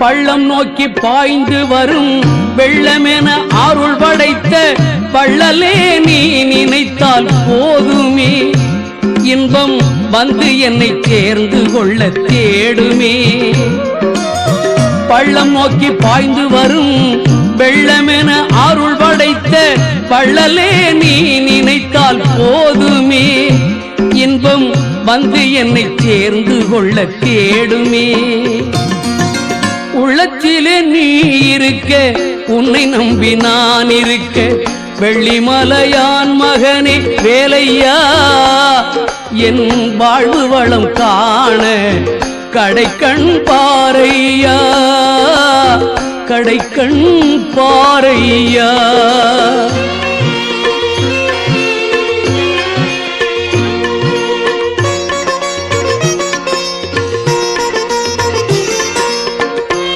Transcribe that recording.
பள்ளம் நோக்கி பாய்ந்து வரும் வெள்ளமென அருள் படைத்த வள்ளலே நீ நினைத்தால் போதுமே, இன்பம் வந்து என்னை சேர்ந்து கொள்ள தேடுமே. பள்ளம் நோக்கி பாய்ந்து வரும் வெள்ளமென அருள் படைத்த வள்ளலே நீ நினைத்தால் போதுமே, இன்பம் வந்து என்னை சேர்ந்து கொள்ள தேடுமே. உள்ளத்திலே நீ இருக்க, உன்னை நம்பி நான் இருக்க, வெள்ளிமலையான் மகனே வேலையா, என் வாழ்வு வளம் காண கடைக்கண் பாரையா, கடைக்கண் பாரையா.